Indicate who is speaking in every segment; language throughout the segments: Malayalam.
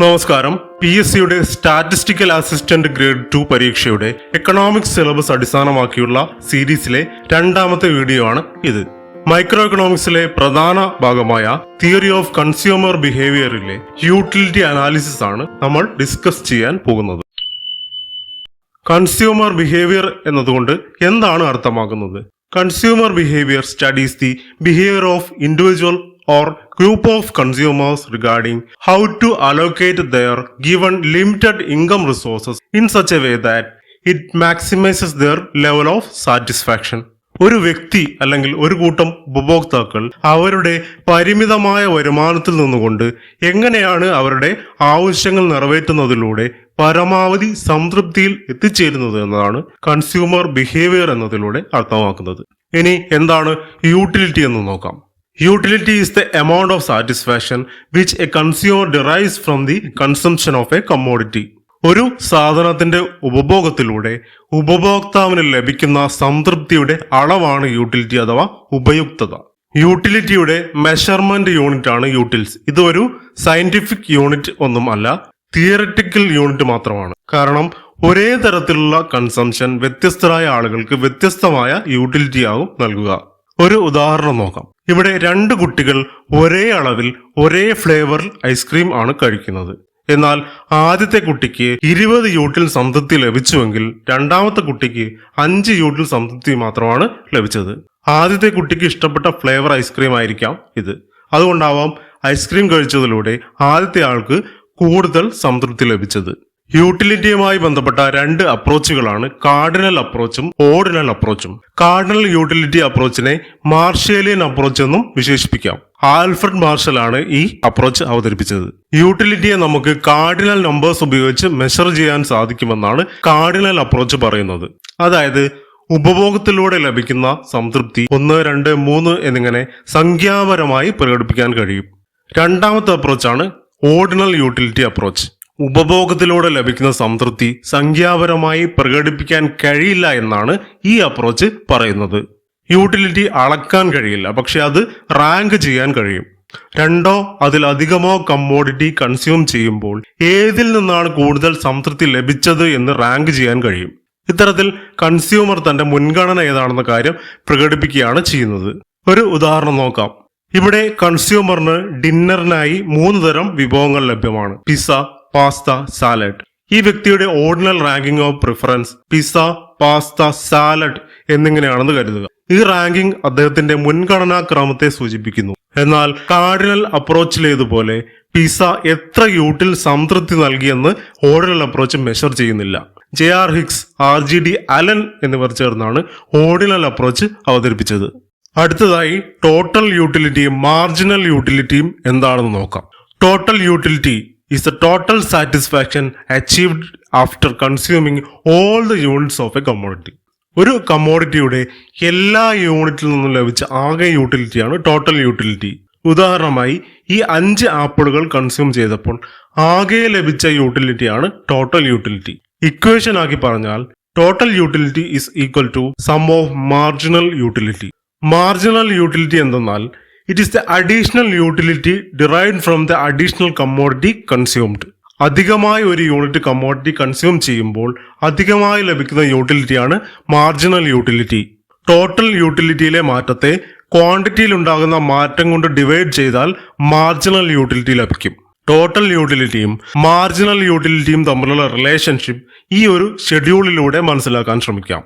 Speaker 1: നമസ്കാരം. PSCയുടെ സ്റ്റാറ്റിസ്റ്റിക്കൽ അസിസ്റ്റന്റ് ഗ്രേഡ് 2 പരീക്ഷയുടെ എക്കണോമിക്സ് സിലബസ് അടിസ്ഥാനമാക്കിയുള്ള സീരീസിലെ രണ്ടാമത്തെ വീഡിയോ ആണ് ഇത്. മൈക്രോ എക്കണോമിക്സിലെ പ്രധാന ഭാഗമായ തിയറി ഓഫ് കൺസ്യൂമർ ബിഹേവിയറിലെ യൂട്ടിലിറ്റി അനാലിസിസ് ആണ് നമ്മൾ ഡിസ്കസ് ചെയ്യാൻ പോകുന്നത്. കൺസ്യൂമർ ബിഹേവിയർ എന്നതുകൊണ്ട് എന്താണ് അർത്ഥമാക്കുന്നത്? Consumer behaviour studies the behaviour of individual or group of consumers regarding how to allocate their given limited income resources in such a way that it maximizes their level of satisfaction. ഒരു വ്യക്തി അല്ലെങ്കിൽ ഒരു കൂട്ടം ഉപഭോക്താക്കൾ അവരുടെ പരിമിതമായ വരുമാനത്തിൽ നിന്നുകൊണ്ട് എങ്ങനെയാണ് അവരുടെ ആവശ്യങ്ങൾ നിറവേറ്റുന്നതിലൂടെ പരമാവധി സംതൃപ്തിയിൽ എത്തിച്ചേരുന്നത് എന്നതാണ് കൺസ്യൂമർ ബിഹേവിയർ എന്നതിലൂടെ അർത്ഥമാക്കുന്നത്. ഇനി എന്താണ് യൂട്ടിലിറ്റി എന്ന് നോക്കാം. Utility is the amount of satisfaction which a consumer derives from the consumption of a commodity. ഒരു സാധനത്തിന്റെ ഉപഭോഗത്തിലൂടെ ഉപഭോക്താവിന് ലഭിക്കുന്ന സംതൃപ്തിയുടെ അളവാണ് യൂട്ടിലിറ്റി അഥവാ ഉപയുക്തത. യൂട്ടിലിറ്റിയുടെ മെഷർമെന്റ് യൂണിറ്റ് ആണ് യൂട്ടിൽസ്. ഇത് ഒരു സയന്റിഫിക് യൂണിറ്റ് ഒന്നും അല്ല, തിയററ്റിക്കൽ യൂണിറ്റ് മാത്രമാണ്. കാരണം ഒരേ തരത്തിലുള്ള കൺസംഷൻ വ്യത്യസ്തരായ ആളുകൾക്ക് വ്യത്യസ്തമായ യൂട്ടിലിറ്റി ആകും നൽകുക. ഒരു ഉദാഹരണം നോക്കാം. ഇവിടെ രണ്ട് കുട്ടികൾ ഒരേ അളവിൽ ഒരേ ഫ്ലേവറിൽ ഐസ്ക്രീം ആണ് കഴിക്കുന്നത്. എന്നാൽ ആദ്യത്തെ കുട്ടിക്ക് 20 യൂട്ടിൽ സംതൃപ്തി ലഭിച്ചുവെങ്കിൽ രണ്ടാമത്തെ കുട്ടിക്ക് 5 യൂട്ടിൽ സംതൃപ്തി മാത്രമാണ് ലഭിച്ചത്. ആദ്യത്തെ കുട്ടിക്ക് ഇഷ്ടപ്പെട്ട ഫ്ലേവർ ഐസ്ക്രീം ആയിരിക്കാം ഇത്. അതുകൊണ്ടാവാം ഐസ്ക്രീം കഴിച്ചതിലൂടെ ആദ്യത്തെ ആൾക്ക് കൂടുതൽ സംതൃപ്തി ലഭിച്ചത്. യൂട്ടിലിറ്റിയുമായി ബന്ധപ്പെട്ട രണ്ട് അപ്രോച്ചുകളാണ് കാർഡിനൽ അപ്രോച്ചും ഓർഡിനൽ അപ്രോച്ചും. കാർഡിനൽ യൂട്ടിലിറ്റി അപ്രോച്ചിനെ മാർഷേലിയൻ അപ്രോച്ച് എന്നും വിശേഷിപ്പിക്കാം. ആൽഫ്രഡ് മാർഷൽ ആണ് ഈ അപ്രോച്ച് അവതരിപ്പിച്ചത്. യൂട്ടിലിറ്റിയെ നമുക്ക് കാർഡിനൽ നമ്പേഴ്സ് ഉപയോഗിച്ച് മെഷർ ചെയ്യാൻ സാധിക്കുമെന്നാണ് കാർഡിനൽ അപ്രോച്ച് പറയുന്നത്. അതായത് ഉപഭോഗത്തിലൂടെ ലഭിക്കുന്ന സംതൃപ്തി 1, 2, 3 എന്നിങ്ങനെ സംഖ്യാപരമായി പ്രകടിപ്പിക്കാൻ കഴിയും. രണ്ടാമത്തെ അപ്രോച്ചാണ് ഓർഡിനൽ യൂട്ടിലിറ്റി അപ്രോച്ച്. ഉപഭോഗത്തിലൂടെ ലഭിക്കുന്ന സംതൃപ്തി സംഖ്യാപരമായി പ്രകടിപ്പിക്കാൻ കഴിയില്ല എന്നാണ് ഈ അപ്രോച്ച് പറയുന്നത്. യൂട്ടിലിറ്റി അളക്കാൻ കഴിയില്ല, പക്ഷെ അത് റാങ്ക് ചെയ്യാൻ കഴിയും. 2 അതിലധികമോ കമ്മോഡിറ്റി കൺസ്യൂം ചെയ്യുമ്പോൾ ഏതിൽ നിന്നാണ് കൂടുതൽ സംതൃപ്തി ലഭിച്ചത് എന്ന് റാങ്ക് ചെയ്യാൻ കഴിയും. ഇത്തരത്തിൽ കൺസ്യൂമർ തന്റെ മുൻഗണന ഏതാണെന്ന കാര്യം പ്രകടിപ്പിക്കുകയാണ് ചെയ്യുന്നത്. ഒരു ഉദാഹരണം നോക്കാം. ഇവിടെ കൺസ്യൂമറിന് ഡിന്നറിനായി 3 തരം വിഭവങ്ങൾ ലഭ്യമാണ്: പിസ്സ, പാസ്ത, സാലഡ്. ഈ വ്യക്തിയുടെ ordinal ranking of preference pizza, pasta, salad എന്നിങ്ങനെയാണെന്ന് കരുതുക. ഈ റാങ്കിംഗ് അദ്ദേഹത്തിന്റെ മുൻഗണനാ ക്രമത്തെ സൂചിപ്പിക്കുന്നു. എന്നാൽ കാർഡിനൽ അപ്രോച്ചിലേതുപോലെ പിസ്സ എത്ര യൂട്ടിൽ സംതൃപ്തി നൽകിയെന്ന് ഓർഡിനൽ അപ്രോച്ച് മെഷർ ചെയ്യുന്നില്ല. JR ഹിക്സ്, RGD അലൻ എന്നിവർ ചേർന്നാണ് ഓർഡിനൽ അപ്രോച്ച് അവതരിപ്പിച്ചത്. അടുത്തതായി ടോട്ടൽ യൂട്ടിലിറ്റിയും മാർജിനൽ യൂട്ടിലിറ്റിയും എന്താണെന്ന് നോക്കാം. Total utility is the total satisfaction achieved after consuming all the units of a commodity. ഒരു കമ്മോഡിറ്റിയുടെ എല്ലാ യൂണിറ്റിൽ നിന്നും ലഭിച്ച ആകെ യൂട്ടിലിറ്റിയാണ് ടോട്ടൽ യൂട്ടിലിറ്റി. ഉദാഹരണമായി ഈ 5 ആപ്പിളുകൾ കൺസ്യൂം ചെയ്തപ്പോൾ ആകെ ലഭിച്ച യൂട്ടിലിറ്റിയാണ് ടോട്ടൽ യൂട്ടിലിറ്റി. ഇക്വേഷൻ ആക്കി പറഞ്ഞാൽ total utility is equal to sum of marginal utility. Marginal utility എന്തെന്നാൽ it is the additional utility derived from the additional commodity consumed. അധികമായി ഒരു യൂണിറ്റ് കമ്മോഡിറ്റി കൺസ്യൂം ചെയ്യുമ്പോൾ അധികമായി ലഭിക്കുന്ന യൂട്ടിലിറ്റിയാണ് മാർജിനൽ യൂട്ടിലിറ്റി. ടോട്ടൽ യൂട്ടിലിറ്റിയിലെ മാറ്റത്തെ ക്വാണ്ടിറ്റിയിൽ ഉണ്ടാകുന്ന മാറ്റം കൊണ്ട് ഡിവൈഡ് ചെയ്താൽ മാർജിനൽ യൂട്ടിലിറ്റി ലഭിക്കും. ടോട്ടൽ യൂട്ടിലിറ്റിയും മാർജിനൽ യൂട്ടിലിറ്റിയും തമ്മിലുള്ള റിലേഷൻഷിപ്പ് ഈ ഒരു ഷെഡ്യൂളിലൂടെ മനസ്സിലാക്കാൻ ശ്രമിക്കാം.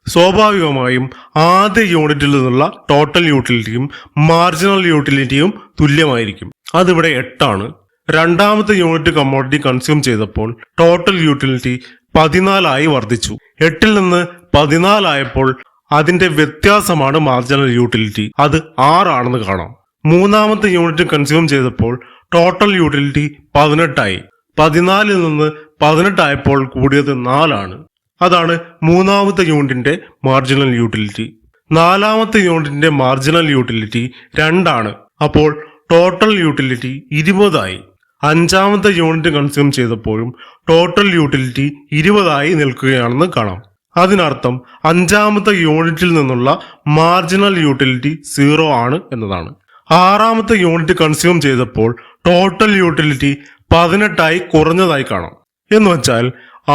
Speaker 1: സ്വാഭാവികമായും ആദ്യ യൂണിറ്റിൽ നിന്നുള്ള ടോട്ടൽ യൂട്ടിലിറ്റിയും മാർജിനൽ യൂട്ടിലിറ്റിയും തുല്യമായിരിക്കും. അതിവിടെ 8 ആണ്. രണ്ടാമത്തെ യൂണിറ്റ് കമ്മോഡിറ്റി കൺസ്യൂം ചെയ്തപ്പോൾ ടോട്ടൽ യൂട്ടിലിറ്റി 14 വർദ്ധിച്ചു. 8 നിന്ന് 14 ആയപ്പോൾ അതിന്റെ വ്യത്യാസമാണ് മാർജിനൽ യൂട്ടിലിറ്റി. അത് 6 ആണെന്ന് കാണാം. മൂന്നാമത്തെ യൂണിറ്റ് കൺസ്യൂം ചെയ്തപ്പോൾ ടോട്ടൽ യൂട്ടിലിറ്റി 18 14 നിന്ന് 18 ആയപ്പോൾ കൂടിയത് 4 ആണ്. അതാണ് മൂന്നാമത്തെ യൂണിറ്റിന്റെ മാർജിനൽ യൂട്ടിലിറ്റി. നാലാമത്തെ യൂണിറ്റിന്റെ മാർജിനൽ യൂട്ടിലിറ്റി 2 ആണ്. അപ്പോൾ ടോട്ടൽ യൂട്ടിലിറ്റി 20 അഞ്ചാമത്തെ യൂണിറ്റ് കൺസ്യൂം ചെയ്തപ്പോഴും ടോട്ടൽ യൂട്ടിലിറ്റി 20 നിൽക്കുകയാണെന്ന് കാണാം. അതിനർത്ഥം അഞ്ചാമത്തെ യൂണിറ്റിൽ നിന്നുള്ള മാർജിനൽ യൂട്ടിലിറ്റി 0 ആണ് എന്നതാണ്. ആറാമത്തെ യൂണിറ്റ് കൺസ്യൂം ചെയ്തപ്പോൾ ടോട്ടൽ യൂട്ടിലിറ്റി 18 കുറഞ്ഞതായി കാണാം. എന്ന് വെച്ചാൽ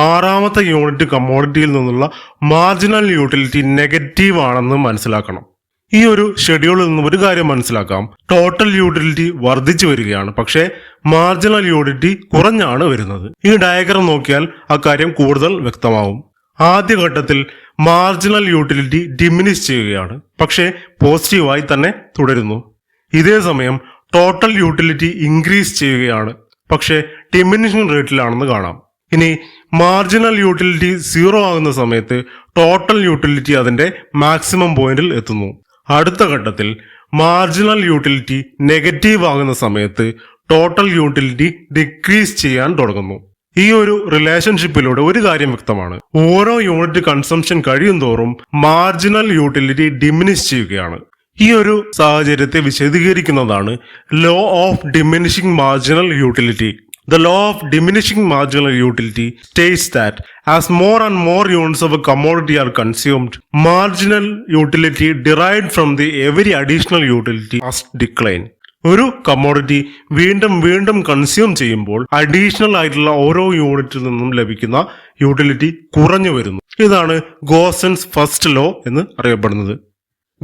Speaker 1: ആറാമത്തെ യൂണിറ്റ് കമ്മോഡിറ്റിയിൽ നിന്നുള്ള മാർജിനൽ യൂട്ടിലിറ്റി നെഗറ്റീവ് ആണെന്ന് മനസ്സിലാക്കണം. ഈ ഒരു ഷെഡ്യൂളിൽ നിന്ന് ഒരു കാര്യം മനസ്സിലാക്കാം, ടോട്ടൽ യൂട്ടിലിറ്റി വർദ്ധിച്ചു വരികയാണ്, പക്ഷേ മാർജിനൽ യൂട്ടിലിറ്റി കുറഞ്ഞാണ് വരുന്നത്. ഈ ഡയഗ്രം നോക്കിയാൽ അക്കാര്യം കൂടുതൽ വ്യക്തമാവും. ആദ്യഘട്ടത്തിൽ മാർജിനൽ യൂട്ടിലിറ്റി ഡിമിനിഷ് ചെയ്യുകയാണ്, പക്ഷേ പോസിറ്റീവായി തന്നെ തുടരുന്നു. ഇതേ സമയം ടോട്ടൽ യൂട്ടിലിറ്റി ഇൻക്രീസ് ചെയ്യുകയാണ്, പക്ഷേ ഡിമിനിഷിംഗ് റേറ്റിലാണെന്ന് കാണാം. ഇനി മാർജിനൽ യൂട്ടിലിറ്റി 0 ആകുന്ന സമയത്ത് ടോട്ടൽ യൂട്ടിലിറ്റി അതിന്റെ മാക്സിമം പോയിന്റിൽ എത്തുന്നു. അടുത്ത ഘട്ടത്തിൽ മാർജിനൽ യൂട്ടിലിറ്റി നെഗറ്റീവ് ആകുന്ന സമയത്ത് ടോട്ടൽ യൂട്ടിലിറ്റി ഡിക്രീസ് ചെയ്യാൻ തുടങ്ങുന്നു. ഈ ഒരു റിലേഷൻഷിപ്പിലൂടെ ഒരു കാര്യം വ്യക്തമാണ്, ഓരോ യൂണിറ്റ് കൺസംഷൻ കഴിയും തോറും മാർജിനൽ യൂട്ടിലിറ്റി ഡിമിനിഷ് ചെയ്യുകയാണ്. ഈ ഒരു സാഹചര്യത്തെ വിശദീകരിക്കുന്നതാണ് law of diminishing marginal utility. The law of diminishing marginal utility states that as more and more units of a commodity are consumed, marginal utility derived from the every additional utility must decline. ഒരു കമ്മോഡിറ്റി വീണ്ടും കൺസ്യൂം ചെയ്യുമ്പോൾ അഡീഷണൽ ആയിട്ടുള്ള ഓരോ യൂണിറ്റിൽ നിന്നും ലഭിക്കുന്ന യൂട്ടിലിറ്റി കുറഞ്ഞു വരുന്നു. ഇതാണ് ഗോസൻസ് ഫസ്റ്റ് ലോ എന്ന് അറിയപ്പെടുന്നത്.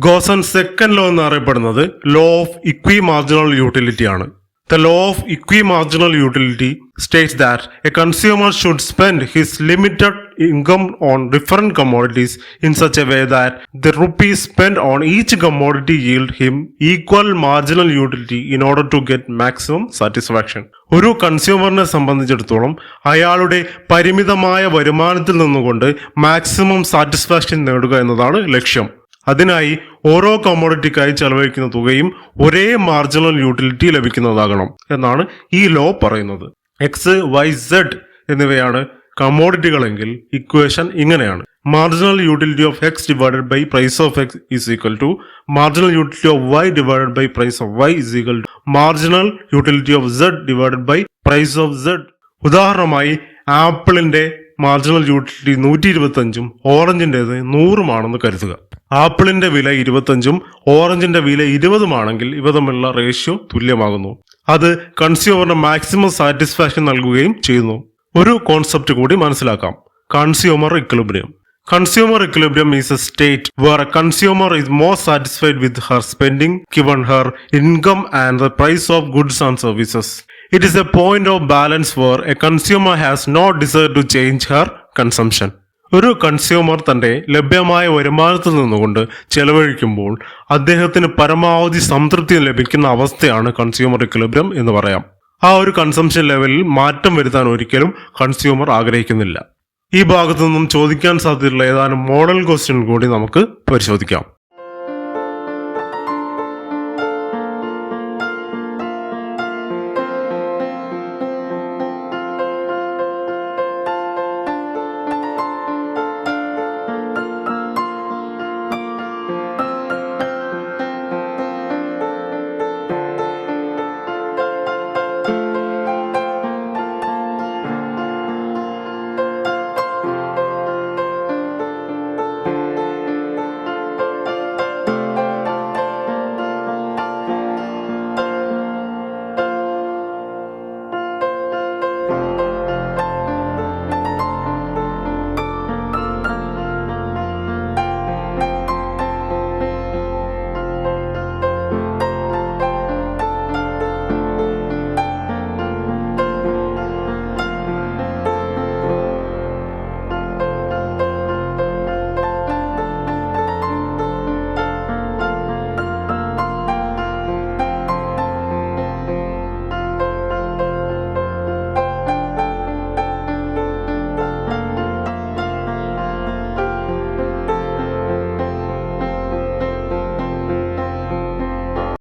Speaker 1: ഗോസൻസ് സെക്കൻഡ് ലോ എന്ന് അറിയപ്പെടുന്നത് ലോ ഓഫ് ഇക്വി മാർജിനൽ യൂട്ടിലിറ്റി ആണ്. The law of equimarginal utility states that a consumer should spend his limited income on different commodities in such a way that the rupees spent on each commodity yield him equal marginal utility in order to get maximum satisfaction. ഒരു കൺസ്യൂമറിനെ സംബന്ധിച്ചിടത്തോളം അയാളുടെ പരിമിതമായ വരുമാനത്തിൽ നിന്നുകൊണ്ട് മാക്സിമം സാറ്റിസ്ഫാക്ഷൻ നേടുക എന്നതാണ് ലക്ഷ്യം. അതിനായി ഓരോ കമ്മോഡിറ്റിക്കായി ചെലവഴിക്കുന്ന തുകയും ഒരേ മാർജിനൽ യൂട്ടിലിറ്റി ലഭിക്കുന്നതാകണം എന്നാണ് ഈ ലോ പറയുന്നത്. എക്സ്, വൈ, സെഡ് എന്നിവയാണ് കമ്മോഡിറ്റികളെങ്കിൽ ഇക്വേഷൻ ഇങ്ങനെയാണ്: marginal utility of X divided by price of X is equal to marginal utility of Y divided by price of Y is equal to marginal utility of Z divided by price of Z. ഉദാഹരണമായി ആപ്പിളിന്റെ മാർജിനൽ യൂട്ടിലിറ്റി 125ഉം ഓറഞ്ചിൻ്റെത് 100ഉമാണെന്ന് കരുതുക. ആപ്പിളിന്റെ വില 25ഉം ഓറഞ്ചിന്റെ വില 20ഉമാണെങ്കിൽ ഇവ തമ്മിലുള്ള റേഷ്യോ തുല്യമാകുന്നു. അത് കൺസ്യൂമറിന് മാക്സിമം സാറ്റിസ്ഫാക്ഷൻ നൽകുകയും ചെയ്യുന്നു. ഒരു കോൺസെപ്റ്റ് കൂടി മനസ്സിലാക്കാം, consumer equilibrium. Consumer equilibrium is a state where a consumer is more satisfied with her spending given her income and the price of goods and services. It is a point of balance where a consumer has no desire to change her consumption. ഒരു കൺസ്യൂമർ തന്റെ ലഭ്യമായ വരുമാനത്തിൽ നിന്നുകൊണ്ട് ചെലവഴിക്കുമ്പോൾ അദ്ദേഹത്തിന് പരമാവധി സംതൃപ്തി ലഭിക്കുന്ന അവസ്ഥയാണ് കൺസ്യൂമർ ഇക്വിലിബ്രിയം എന്ന് പറയാം. ആ ഒരു കൺസംഷൻ ലെവലിൽ മാറ്റം വരുത്താൻ ഒരിക്കലും കൺസ്യൂമർ ആഗ്രഹിക്കുന്നില്ല. ഈ ഭാഗത്തു നിന്നും ചോദിക്കാൻ സാധ്യതയുള്ള ഏതാനും മോഡൽ ക്വസ്റ്റ്യൻ കൂടി നമുക്ക് പരിശോധിക്കാം.